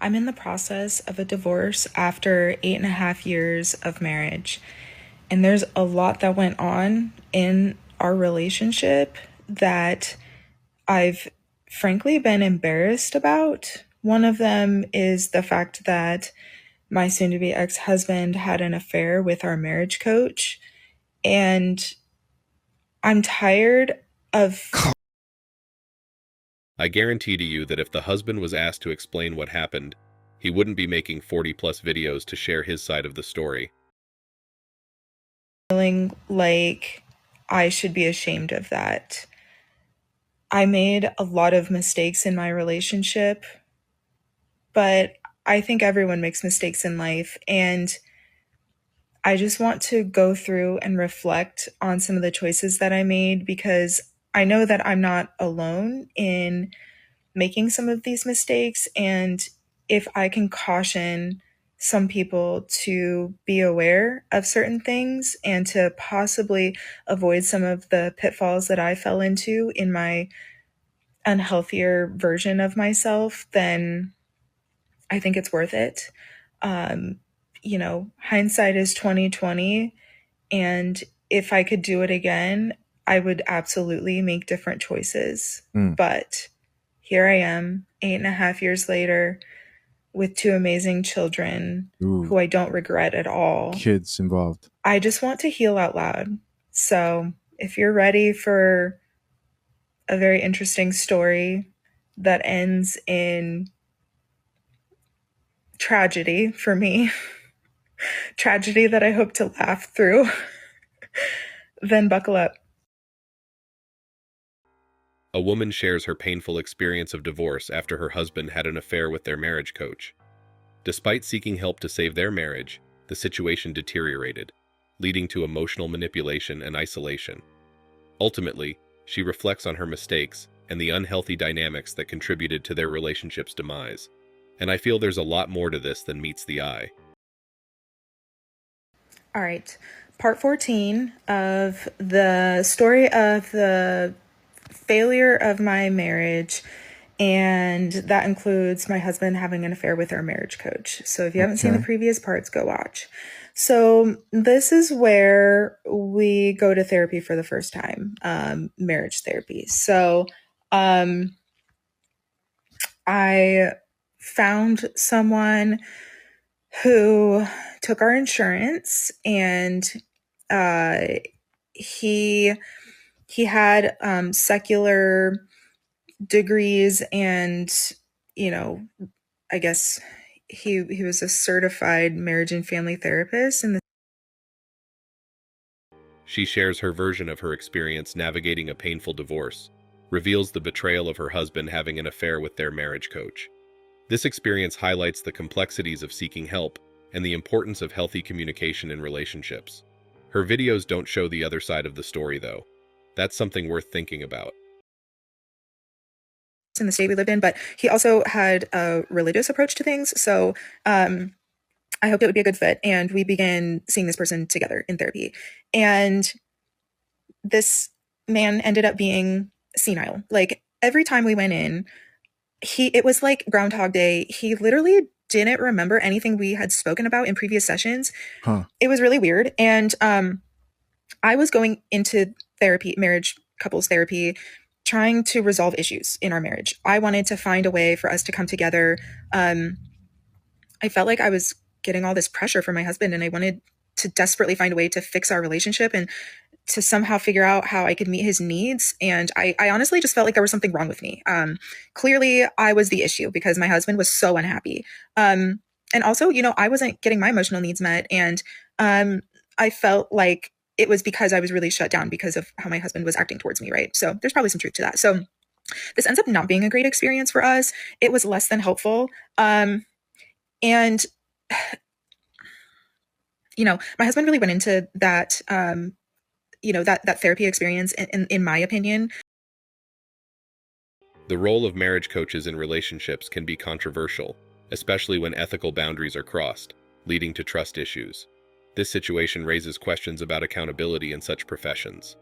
I'm in the process of a divorce after 8.5 years of marriage. And there's a lot that went on in our relationship that I've frankly been embarrassed about. One of them is the fact that my soon to be ex husband had an affair with our marriage coach. And I'm tired of. I guarantee to you that if the husband was asked to explain what happened, he wouldn't be making 40-plus videos to share his side of the story. Feeling like I should be ashamed of that. I made a lot of mistakes in my relationship, but I think everyone makes mistakes in life. And I just want to go through and reflect on some of the choices that I made because I know that I'm not alone in making some of these mistakes. And if I can caution some people to be aware of certain things and to possibly avoid some of the pitfalls that I fell into in my unhealthier version of myself, then I think it's worth it. Um, Hindsight is 2020, and if I could do it again, I would absolutely make different choices. But here I am, 8.5 years later, with two amazing children Ooh, who I don't regret at all. kids involved. I just want to heal out loud. So if you're ready for a very interesting story that ends in tragedy for me, tragedy that I hope to laugh through, then buckle up. A woman shares her painful experience of divorce after her husband had an affair with their marriage coach. Despite seeking help to save their marriage, the situation deteriorated, leading to emotional manipulation and isolation. Ultimately, she reflects on her mistakes and the unhealthy dynamics that contributed to their relationship's demise. And I feel there's a lot more to this than meets the eye. All right. Part 14 of the story of the failure of my marriage. And that includes my husband having an affair with our marriage coach. So if you haven't seen the previous parts, go watch. So this is where we go to therapy for the first time, marriage therapy. So I found someone who took our insurance, and uh, he had secular degrees, and I guess he was a certified marriage and family therapist. And She shares her version of her experience navigating a painful divorce, reveals the betrayal of her husband having an affair with their marriage coach. This experience highlights the complexities of seeking help and the importance of healthy communication in relationships. Her videos don't show the other side of the story, though. That's something worth thinking about. in the state we lived in, but he also had a religious approach to things. So I hoped it would be a good fit, and we began seeing this person together in therapy. And this man ended up being senile. Like every time we went in, it was like Groundhog Day. He literally didn't remember anything we had spoken about in previous sessions. It was really weird. And I was going into therapy, marriage couples therapy, trying to resolve issues in our marriage. I wanted to find a way for us to come together. I felt like I was getting all this pressure from my husband, and I wanted to desperately find a way to fix our relationship and to somehow figure out how I could meet his needs. And I honestly just felt like there was something wrong with me. Clearly, I was the issue because my husband was so unhappy. And also, I wasn't getting my emotional needs met. And I felt like it was because I was really shut down because of how my husband was acting towards me, right? So there's probably some truth to that. So this ends up not being a great experience for us. It was less than helpful. And my husband really went into that, that therapy experience, in my opinion. The role of marriage coaches in relationships can be controversial, especially when ethical boundaries are crossed, leading to trust issues. This situation raises questions about accountability in such professions.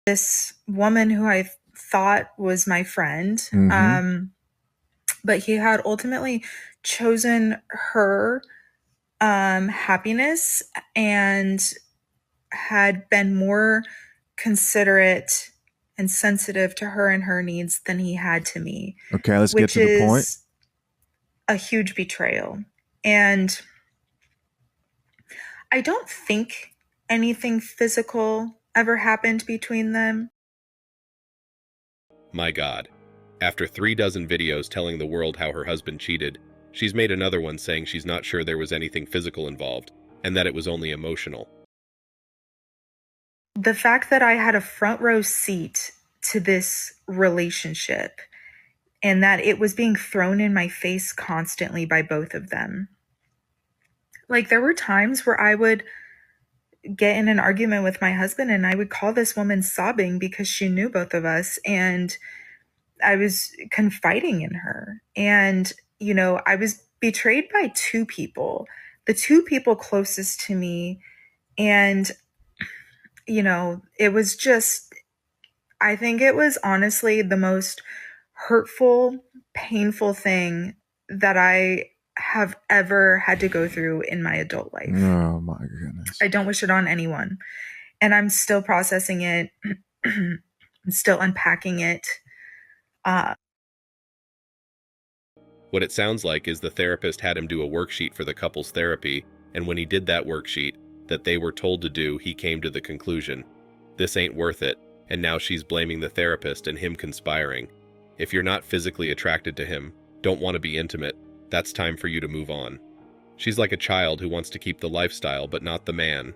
This woman who I thought was my friend, but he had ultimately chosen her happiness and had been more considerate and sensitive to her and her needs than he had to me, Okay, let's get which to the point. is a huge betrayal. And I don't think anything physical ever happened between them. My God. After 36 videos telling the world how her husband cheated, she's made another one saying she's not sure there was anything physical involved, and that it was only emotional. The fact that I had a front row seat to this relationship and that it was being thrown in my face constantly by both of them. Like, there were times where I would get in an argument with my husband and I would call this woman sobbing because she knew both of us and I was confiding in her. And, I was betrayed by two people, the two people closest to me. And, it was just, I think it was honestly the most hurtful, painful thing that I have ever had to go through in my adult life. Oh my goodness. I don't wish it on anyone. And I'm still processing it. I'm still unpacking it. What it sounds like is the therapist had him do a worksheet for the couple's therapy, and when he did that worksheet that they were told to do, he came to the conclusion, this ain't worth it, and now she's blaming the therapist and him conspiring. If you're not physically attracted to him, don't want to be intimate, that's time for you to move on. She's like a child who wants to keep the lifestyle but not the man.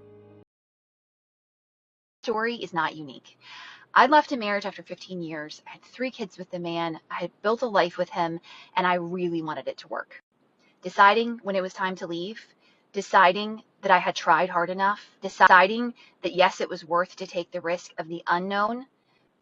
Story is not unique. I left a marriage after 15 years. I had 3 kids with the man. I had built a life with him, and I really wanted it to work. Deciding when it was time to leave, deciding that I had tried hard enough, deciding that yes, it was worth to take the risk of the unknown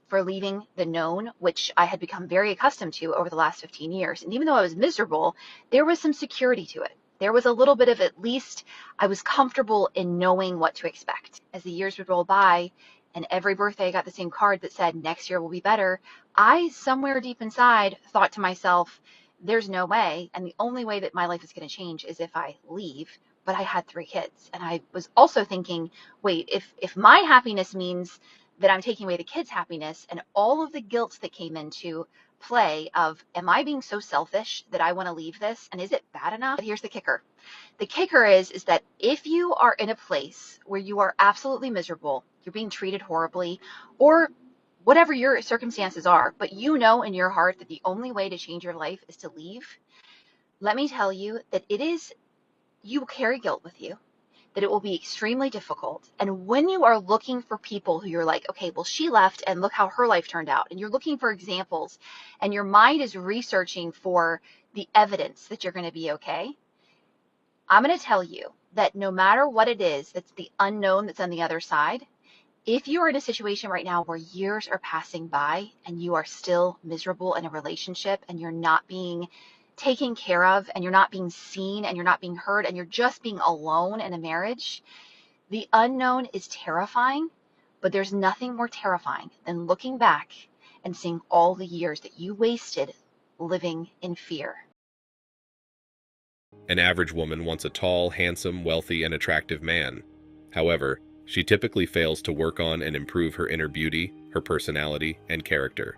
for leaving the known, which I had become very accustomed to over the last 15 years. And even though I was miserable, there was some security to it. There was a little bit of, at least I was comfortable in knowing what to expect. As the years would roll by and every birthday I got the same card that said next year will be better, I somewhere deep inside thought to myself, there's no way. And the only way that my life is going to change is if I leave. But I had 3 kids. And I was also thinking, wait, if my happiness means that I'm taking away the kids' happiness, and all of the guilt that came into play of, am I being so selfish that I want to leave this? And is it bad enough? But here's the kicker. The kicker is that if you are in a place where you are absolutely miserable, you're being treated horribly, or whatever your circumstances are, but you know in your heart that the only way to change your life is to leave, let me tell you that you will carry guilt with you, that it will be extremely difficult. And when you are looking for people who you're like, okay, well, she left and look how her life turned out, and you're looking for examples, and your mind is researching for the evidence that you're going to be okay, I'm going to tell you that no matter what it is that's the unknown that's on the other side, if you are in a situation right now where years are passing by and you are still miserable in a relationship and you're not being taken care of and you're not being seen and you're not being heard and you're just being alone in a marriage, the unknown is terrifying, but there's nothing more terrifying than looking back and seeing all the years that you wasted living in fear. An average woman wants a tall, handsome, wealthy, and attractive man. However, she typically fails to work on and improve her inner beauty, her personality, and character.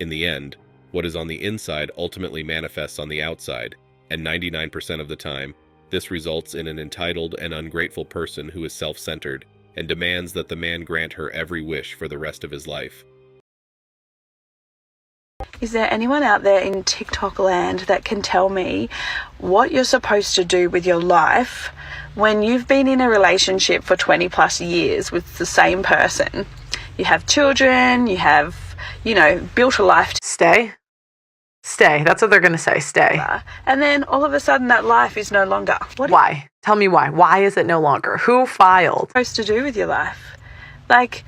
In the end, what is on the inside ultimately manifests on the outside, and 99% of the time, this results in an entitled and ungrateful person who is self-centered and demands that the man grant her every wish for the rest of his life. Is there anyone out there in TikTok land that can tell me what you're supposed to do with your life when you've been in a relationship for 20 plus years with the same person? You have children, you have, built a life. Stay. That's what they're going to say. Stay. And then all of a sudden that life is no longer. Why? Tell me why. Why is it no longer? Who filed? What are you supposed to do with your life? Like,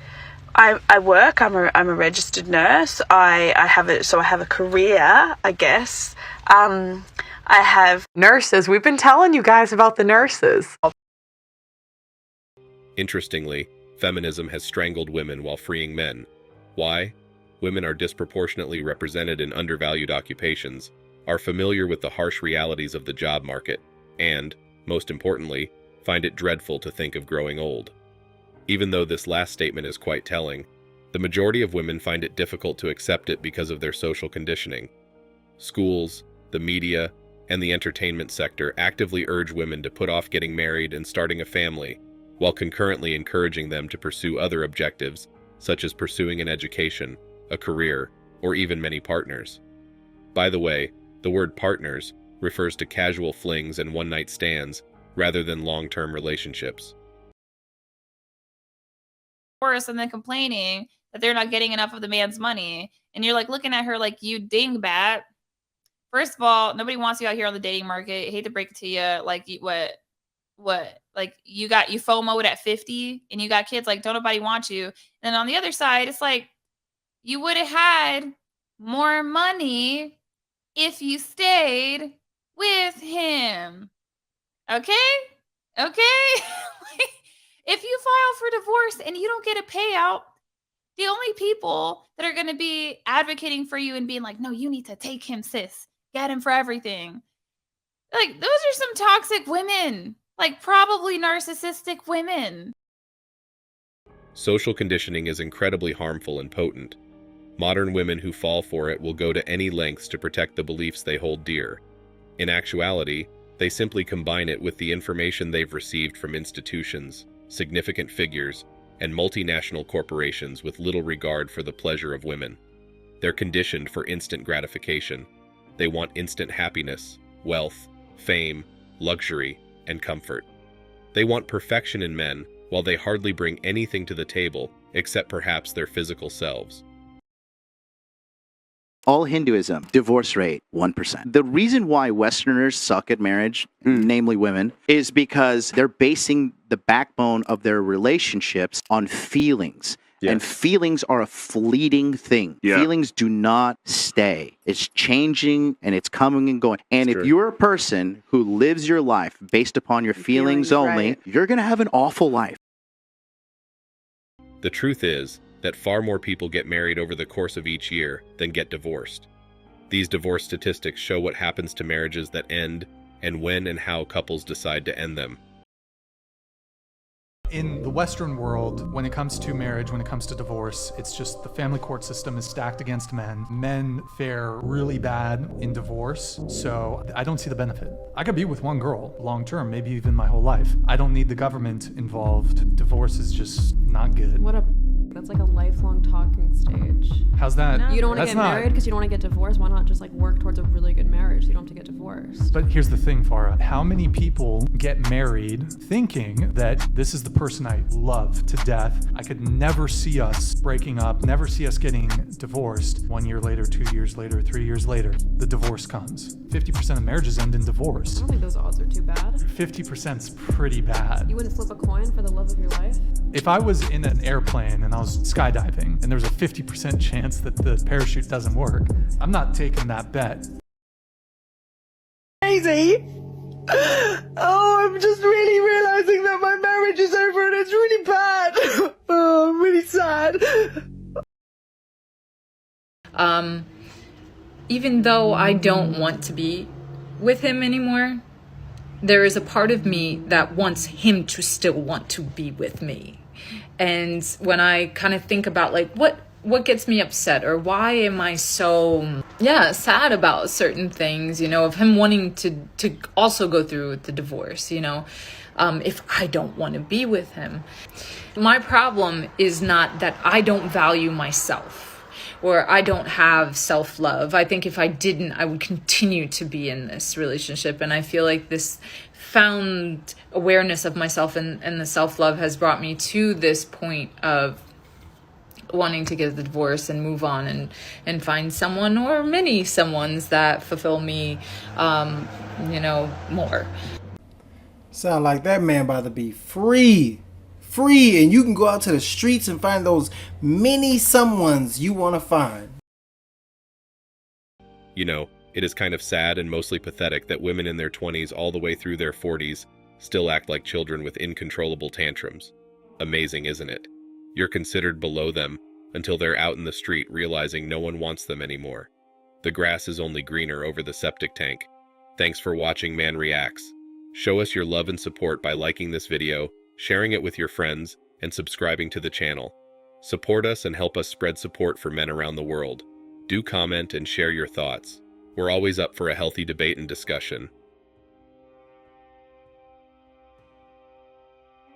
I work. I'm a registered nurse. I have a career, I guess. I have nurses. We've been telling you guys about the nurses. Interestingly, feminism has strangled women while freeing men. Why? Women are disproportionately represented in undervalued occupations, are familiar with the harsh realities of the job market, and, most importantly, find it dreadful to think of growing old. Even though this last statement is quite telling, the majority of women find it difficult to accept it because of their social conditioning. Schools, the media, and the entertainment sector actively urge women to put off getting married and starting a family, while concurrently encouraging them to pursue other objectives, such as pursuing an education, a career, or even many partners. By the way, the word partners refers to casual flings and one-night stands rather than long-term relationships. And then complaining that they're not getting enough of the man's money. And you're like looking at her like, you dingbat. First of all, nobody wants you out here on the dating market. I hate to break it to you. Like, what? Like, you FOMO'd at 50 and you got kids. Like, don't nobody want you. And on the other side, it's like, you would have had more money if you stayed with him. Okay? If you file for divorce and you don't get a payout, the only people that are going to be advocating for you and being like, no, you need to take him, sis. Get him for everything. Like, those are some toxic women. Like, probably narcissistic women. Social conditioning is incredibly harmful and potent. Modern women who fall for it will go to any lengths to protect the beliefs they hold dear. In actuality, they simply combine it with the information they've received from institutions, significant figures, and multinational corporations with little regard for the pleasure of women. They're conditioned for instant gratification. They want instant happiness, wealth, fame, luxury, and comfort. They want perfection in men, while they hardly bring anything to the table except perhaps their physical selves. All Hinduism, divorce rate, 1%. The reason why Westerners suck at marriage, namely women, is because they're basing the backbone of their relationships on feelings. Yes. And feelings are a fleeting thing. Yeah. Feelings do not stay. It's changing and it's coming and going. And if you're a person who lives your life based upon your feelings only, right, you're going to have an awful life. The truth is that far more people get married over the course of each year than get divorced. These divorce statistics show what happens to marriages that end and when and how couples decide to end them. In the Western world, when it comes to marriage, when it comes to divorce, it's just the family court system is stacked against men. Men fare really bad in divorce, so I don't see the benefit. I could be with one girl long term, maybe even my whole life. I don't need the government involved. Divorce is just not good. That's like a lifelong talking stage. How's that? No. You don't want to get married because you don't want to get divorced. Why not just like work towards a really good marriage so you don't have to get divorced? But here's the thing, Farah. How many people get married thinking that this is the person I love to death? I could never see us breaking up, never see us getting divorced. 1 year later, 2 years later, 3 years later, the divorce comes. 50% of marriages end in divorce. I don't think those odds are too bad. 50%'s pretty bad. You wouldn't flip a coin for the love of your life? If I was in an airplane and I was skydiving and there's a 50% chance that the parachute doesn't work, I'm not taking that bet. Crazy. Oh, I'm just really realizing that my marriage is over and it's really bad. Oh, I'm really sad. Even though I don't want to be with him anymore, there is a part of me that wants him to still want to be with me. And when I kind of think about like what gets me upset or why am I so sad about certain things, of him wanting to also go through with the divorce, if I don't want to be with him. My problem is not that I don't value myself or I don't have self-love. I think if I didn't, I would continue to be in this relationship. And I feel like this found awareness of myself and the self-love has brought me to this point of wanting to get the divorce and move on and find someone or many someones that fulfill me, more. Sound like that man about to be free, and you can go out to the streets and find those many someones you want to find. It is kind of sad and mostly pathetic that women in their 20s all the way through their 40s still act like children with incontrollable tantrums. Amazing, isn't it? You're considered below them until they're out in the street realizing no one wants them anymore. The grass is only greener over the septic tank. Thanks for watching Man Reacts. Show us your love and support by liking this video, sharing it with your friends, and subscribing to the channel. Support us and help us spread support for men around the world. Do comment and share your thoughts. We're always up for a healthy debate and discussion.